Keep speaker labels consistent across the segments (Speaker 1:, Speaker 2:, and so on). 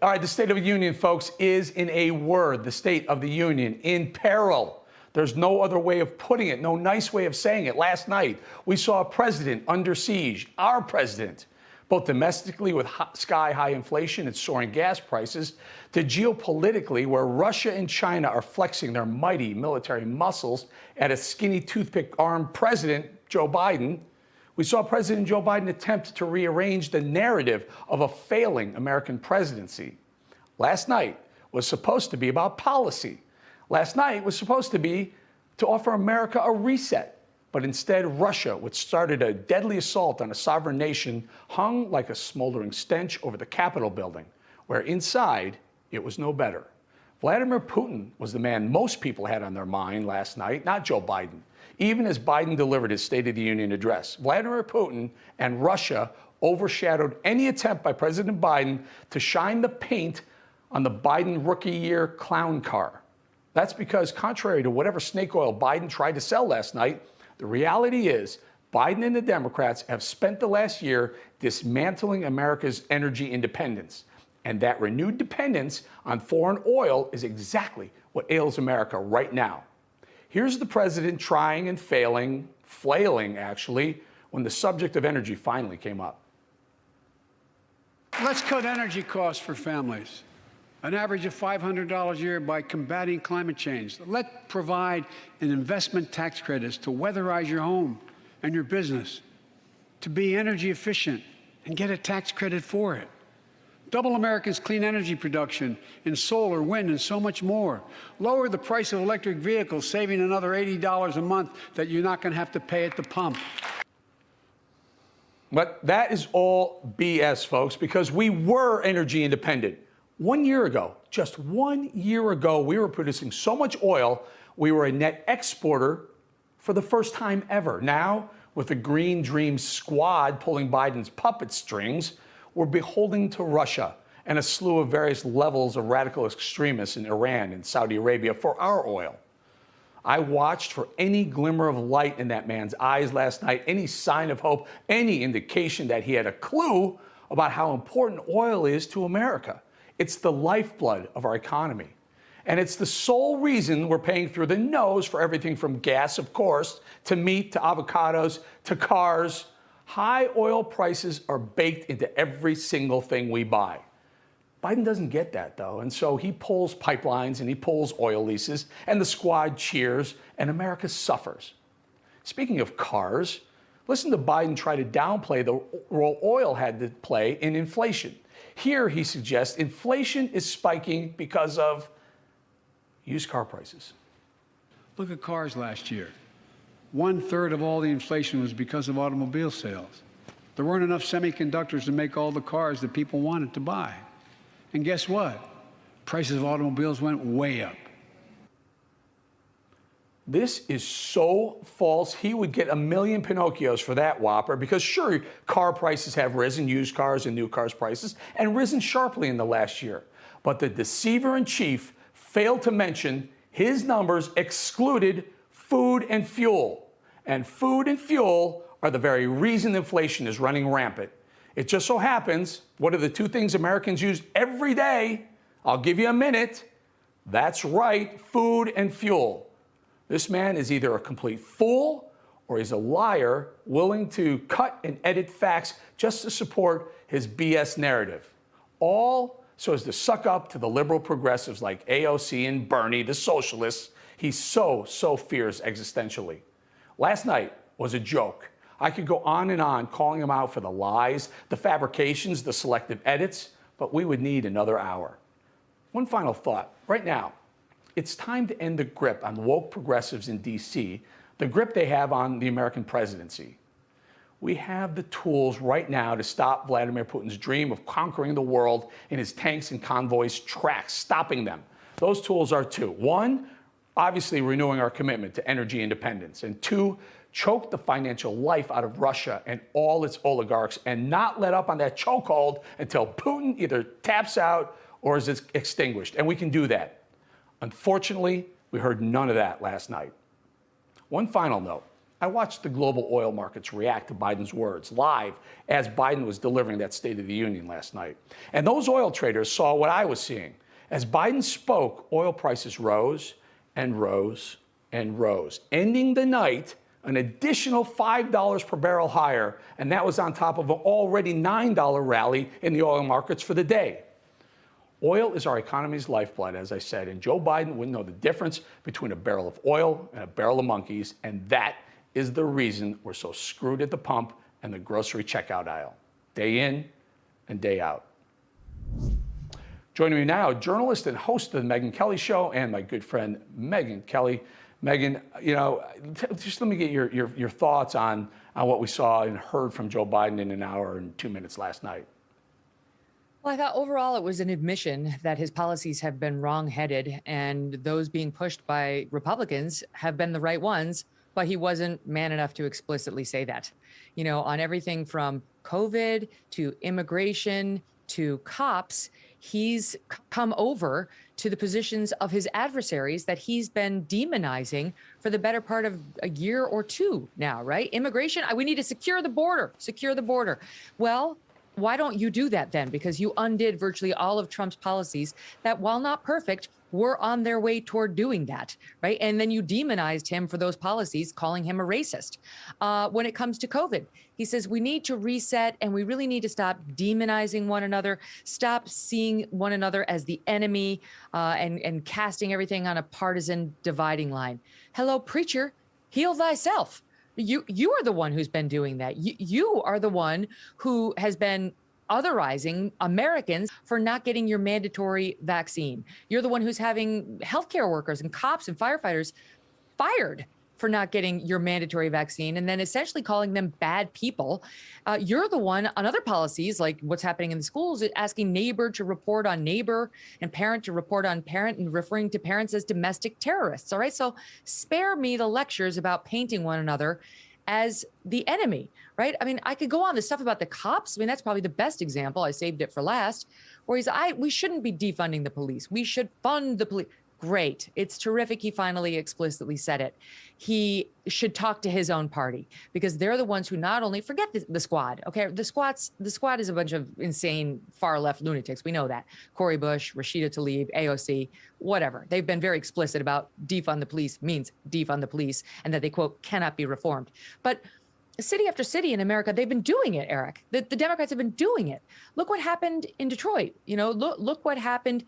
Speaker 1: All right, the State of the Union, folks, is, in a word, the State of the Union in peril. There's no other way of putting it, no nice way of saying it. Last night, we saw a president under siege, our president, both domestically with sky-high inflation and soaring gas prices, to geopolitically where Russia and China are flexing their mighty military muscles at a skinny toothpick-armed President Joe Biden. We saw President Joe Biden attempt to rearrange the narrative of a failing American presidency. Last night was supposed to be about policy. Last night was supposed to be to offer America a reset. But instead, Russia, which started a deadly assault on a sovereign nation, hung like a smoldering stench over the Capitol building, where inside it was no better. Vladimir Putin was the man most people had on their mind last night, not Joe Biden. Even as Biden delivered his State of the Union address, Vladimir Putin and Russia overshadowed any attempt by President Biden to shine the paint on the Biden rookie year clown car. That's because, contrary to whatever snake oil Biden tried to sell last night, the reality is Biden and the Democrats have spent the last year dismantling America's energy independence. And that renewed dependence on foreign oil is exactly what ails America right now. Here's the president trying and failing, flailing actually, when the subject of energy finally came up.
Speaker 2: Let's cut energy costs for families, an average of $500 a year by combating climate change. Let's provide an investment tax credits to weatherize your home and your business, to be energy efficient and get a tax credit for it. Double America's clean energy production in solar, wind, and so much more. Lower the price of electric vehicles, saving another $80 a month that you're not going to have to pay at the pump.
Speaker 1: But that is all BS, folks, because we were energy independent. 1 year ago, just 1 year ago, we were producing so much oil, we were a net exporter for the first time ever. Now, with the Green Dream squad pulling Biden's puppet strings, we're beholden to Russia and a slew of various levels of radical extremists in Iran and Saudi Arabia for our oil. I watched for any glimmer of light in that man's eyes last night, any sign of hope, any indication that he had a clue about how important oil is to America. It's the lifeblood of our economy. And it's the sole reason we're paying through the nose for everything from gas, of course, to meat, to avocados, to cars. High oil prices are baked into every single thing we buy. Biden doesn't get that, though, and so he pulls pipelines and he pulls oil leases, and the squad cheers, and America suffers. Speaking of cars, listen to Biden try to downplay the role oil had to play in inflation. Here, he suggests inflation is spiking because of used car prices.
Speaker 2: Look at cars last year. 1/3 of all the inflation was because of automobile sales. There weren't enough semiconductors to make all the cars that people wanted to buy. And guess what? Prices of automobiles went way up.
Speaker 1: This is so false. He would get 1 million Pinocchios for that whopper, because sure, car prices have risen, used cars and new cars prices, and risen sharply in the last year. But the deceiver in chief failed to mention his numbers excluded food and fuel. And food and fuel are the very reason inflation is running rampant. It just so happens, what are the two things Americans use every day? I'll give you a minute. That's right, food and fuel. This man is either a complete fool or he's a liar willing to cut and edit facts just to support his BS narrative. All so as to suck up to the liberal progressives like AOC and Bernie, the socialists, he so fears existentially. Last night was a joke. I could go on and on calling him out for the lies, the fabrications, the selective edits, but we would need another hour. One final thought. Right now, it's time to end the grip on woke progressives in D.C., the grip they have on the American presidency. We have the tools right now to stop Vladimir Putin's dream of conquering the world in his tanks and convoys tracks, stopping them. Those tools are two. One, obviously renewing our commitment to energy independence. And two, choke the financial life out of Russia and all its oligarchs and not let up on that chokehold until Putin either taps out or is extinguished. And we can do that. Unfortunately, we heard none of that last night. One final note. I watched the global oil markets react to Biden's words live as Biden was delivering that State of the Union last night. And those oil traders saw what I was seeing. As Biden spoke, oil prices rose and rose and rose, ending the night an additional $5 per barrel higher, and that was on top of an already $9 rally in the oil markets for the day. Oil is our economy's lifeblood, as I said, and Joe Biden wouldn't know the difference between a barrel of oil and a barrel of monkeys, and that is the reason we're so screwed at the pump and the grocery checkout aisle, day in and day out. Joining me now, journalist and host of the Megyn Kelly Show, and my good friend Megyn Kelly. Megyn, just let me get your thoughts on what we saw and heard from Joe Biden in an hour and 2 minutes last night.
Speaker 3: Well, I thought overall it was an admission that his policies have been wrong-headed, and those being pushed by Republicans have been the right ones, but he wasn't man enough to explicitly say that. You know, on everything from COVID to immigration to cops, he's come over to the positions of his adversaries that he's been demonizing for the better part of a year or two now, right? Immigration, we need to secure the border. Well, why don't you do that then? Because you undid virtually all of Trump's policies that, while not perfect, were on their way toward doing that, right? And then you demonized him for those policies, calling him a racist. When it comes to COVID, he says we need to reset and we really need to stop demonizing one another, stop seeing one another as the enemy and casting everything on a partisan dividing line. Hello, preacher, heal thyself. You are the one who's been doing that. You are the one who has been otherizing Americans for not getting your mandatory vaccine. You're the one who's having healthcare workers and cops and firefighters fired for not getting your mandatory vaccine and then essentially calling them bad people. You're the one on other policies, like what's happening in the schools, asking neighbor to report on neighbor and parent to report on parent and referring to parents as domestic terrorists. All right. So spare me the lectures about painting one another as the enemy, right? I mean, I could go on the stuff about the cops. I mean, that's probably the best example. I saved it for last, where we shouldn't be defunding the police. We should fund the police. Great. It's terrific. He finally explicitly said it. He should talk to his own party because they're the ones who not only forget the squad. Okay. The squad is a bunch of insane far left lunatics. We know that. Cori Bush, Rashida Tlaib, AOC, whatever. They've been very explicit about defund the police means defund the police and that they, quote, cannot be reformed. But city after city in America, they've been doing it, Eric. The Democrats have been doing it. Look what happened in Detroit. You know, look what happened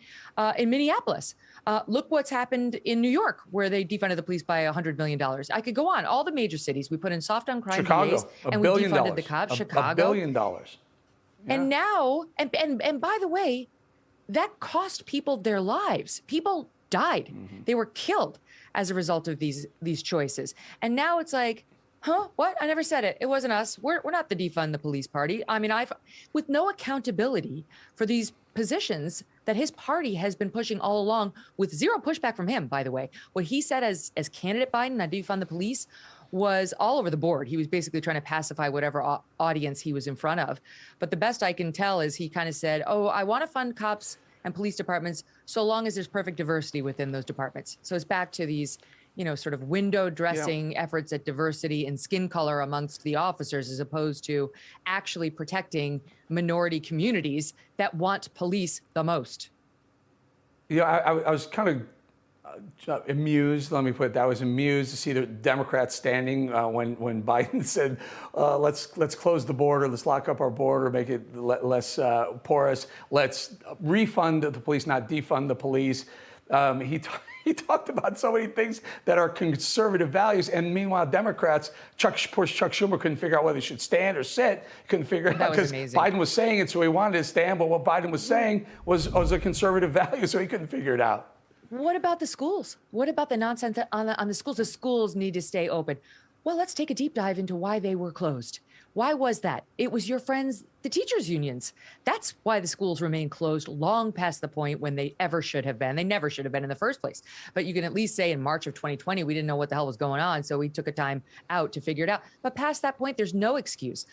Speaker 3: in Minneapolis. Look what's happened in New York, where they defunded the police by $100 million. I could go on. All the major cities, we put in soft on crime DAs, and we defunded the cops. Chicago,
Speaker 1: $1 billion. Yeah.
Speaker 3: And now, and by the way, that cost people their lives. People died. Mm-hmm. They were killed as a result of these choices. And now it's like, huh? What? I never said it. It wasn't us. We're not the defund the police party. I mean, with no accountability for these positions that his party has been pushing all along with zero pushback from him, by the way. What he said as candidate Biden on defund the police was all over the board. He was basically trying to pacify whatever audience he was in front of. But the best I can tell is he kind of said, oh, I want to fund cops and police departments so long as there's perfect diversity within those departments. So it's back to these sort of window dressing efforts at diversity and skin color amongst the officers, as opposed to actually protecting minority communities that want police the most.
Speaker 1: Yeah, I was kind of amused, let me put it that. I was amused to see the Democrats standing when Biden said, let's close the border, let's lock up our border, make it less porous, let's refund the police, not defund the police. He talked about so many things that are conservative values, and meanwhile, Democrats, Chuck Schumer couldn't figure out whether he should stand or sit. Couldn't figure it out because Biden was saying it, so he wanted to stand. But what Biden was saying was a conservative value, so he couldn't figure it out.
Speaker 3: What about the schools? What about the nonsense on the schools? The schools need to stay open. Well, let's take a deep dive into why they were closed. Why was that? It was your friends, the teachers' unions. That's why the schools remain closed long past the point when they ever should have been. They never should have been in the first place. But you can at least say in March of 2020, we didn't know what the hell was going on, so we took a time out to figure it out. But past that point, there's no excuse.